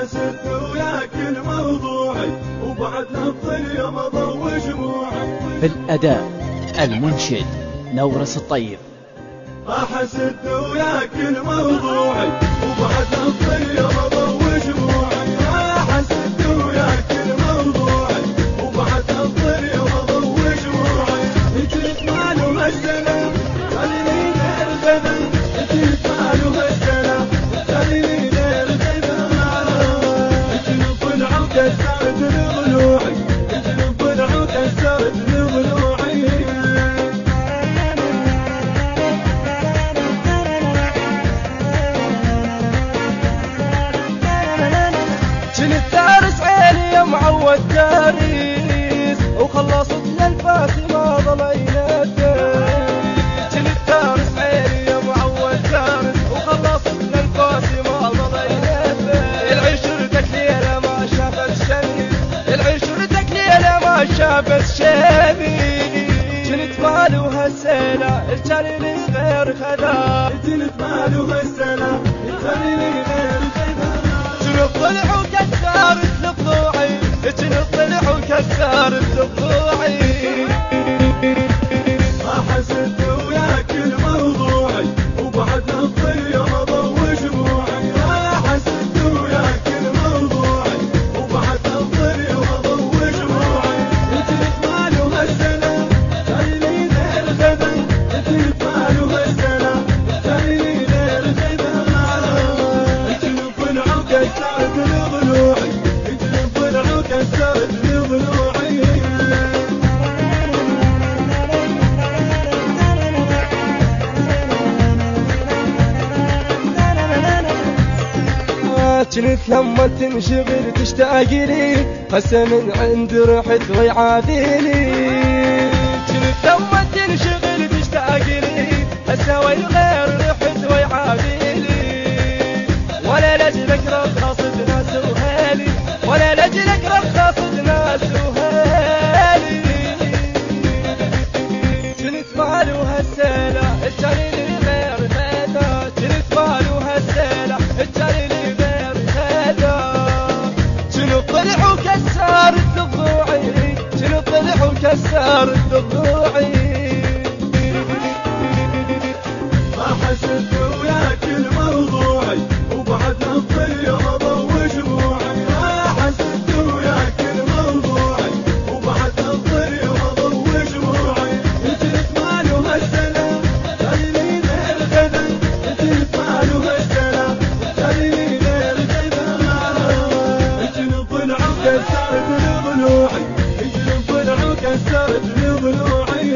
حسدت وياك الموضوعي وبعد نطل مضى وجموعي. في الأداء المنشد نورس الطيب. حسدت وياك الموضوعي وبعد نطل مضى وجموعي. حسدت وياك الموضوعي وبعد نطل مضى وجموعي. جيت ماله هالسنة خليني غير غدا. جيت ماله هالسنة خليني غير غدا. جنب العود كسرت ضلوعي. جنب العود كسرت ضلوعي. جنت دارس عيني يا معود دارس وخلصت للفاس ما ضلينا دارس. جنت دارس عيني يا معود دارس وخلصت للفاس ما ضلينا دارس. العشرتك ليلة ما شافت شمي. العشرتك ليلة ما شافت شمي. جنت مالو هالسنة الجليل غير خذا. جنت ماله هالسنة خليني غير غدا. جنت طلع وكسرت ضلوعي. جنت طلع وكسرت ضلوعي. حسدت وياك الموضوعي وبعد نطل مضى وجموعي. حسدت وياك الموضوعي وبعد نطل مضى وجموعي. جيت ماله هالسنة خليني غير غدا. جيت ماله هالسنة خليني غير غدا. جنب العود كسرت ضلوعي. جنب العود كسرت ضلوعي. جنت لما تنشغل تشتاق لي هسه من عند رحت ويعاديني. جنت لما تنشغل تشتاق لي هسه ويغير رحت ويعاديني. ولا لجلك رخصت ناس وهالي. ولا لجلك رخصت ناس وهالي. جنت مالو هالسنة الجليل غير هذا. جنت مالو هالسنة الجليل غير هذا. جنت طلع وكسرت ضلوعي. جنت طلع وكسرت ضلوعي. حسدت وياك الموضوعي وبعد نطل مضى وجموعي. حسدت وياك الموضوعي وبعد نطل مضى وجموعي. جيت ماله هالسنة خليني غير غدا. جيت ماله هالسنة خليني غير غدا. جنب العود كسرت ضلوعي. جنب العود كسرت ضلوعي.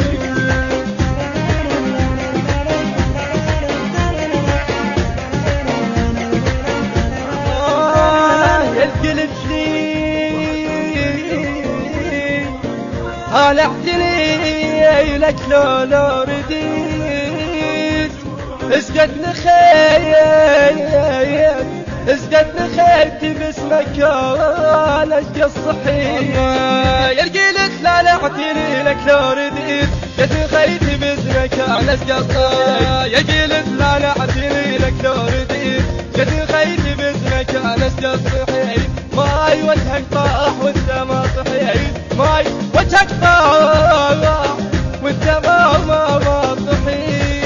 قلت لي طالعتني لك لو رديت. اسقد نخيل اسقد نخيلتي باسمك انا اشقى الصحيح. قلت طالعتني لك لو رديت. قد نخيلتي باسمك انا اشقى الصحيح. قلت طالعتني لك لو رديت. قد نخيلتي باسمك انا اشقى الصحيح. ماي وجهك طاح وانت ما صحيت. ماي وجهك طاح وانت ما صحيت.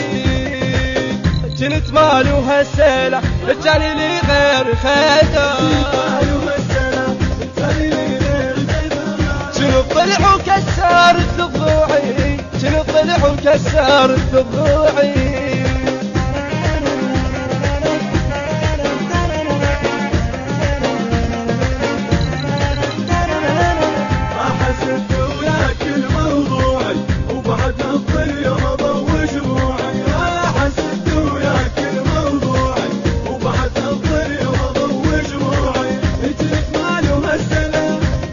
جنت مالو هالسنة الجليل غير خدا. جنت طلع وكسرت ضلوعي. جنت طلع وكسرت ضلوعي. حسدت وياك الموضوعي وبعد نطل مضى وجموعي. حسدت وياك الموضوعي وبعد نطل مضى وجموعي. جيت ماله هالسنة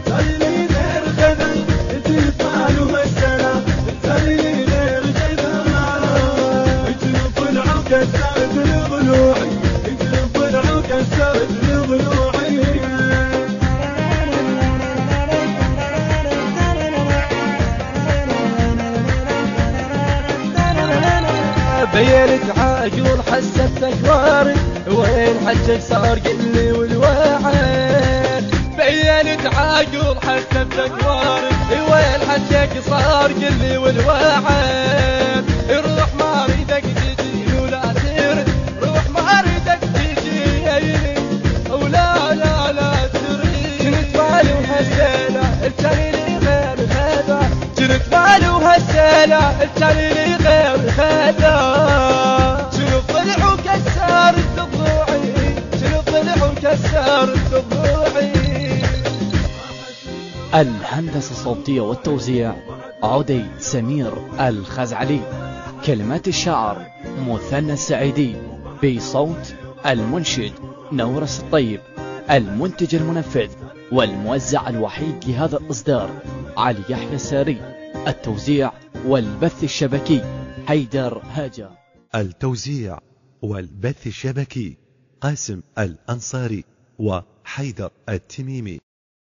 خليني غير غدا. جيت ماله هالسنة خليني غير غدا. جنب العود كسرت ضلوعي. جنب العود كسرت ضلوعي. بينت عاقل حستك وارد. وين حجك صار قلي والواعي. حكيك صار قلي والوعد روح ما اريدك تجي ولا ترد روح ما اريدك تجي ولا لا لا تريد كنت مالي وهالسنة التاني لي غير خذا كنت مالي وهالسنة التاني لي غير خذا شنو ضلع وكسرت ضلوعي شنو ضلع وكسرت ضلوعي. الهندسة الصوتية والتوزيع عودي سمير الخزعلي. كلمات الشاعر مثنى السعيدي بصوت المنشد نورس الطيب. المنتج المنفذ والموزع الوحيد لهذا الإصدار علي يحيى الساري. التوزيع والبث الشبكي حيدر هاجر. التوزيع والبث الشبكي قاسم الأنصاري وحيدر التميمي.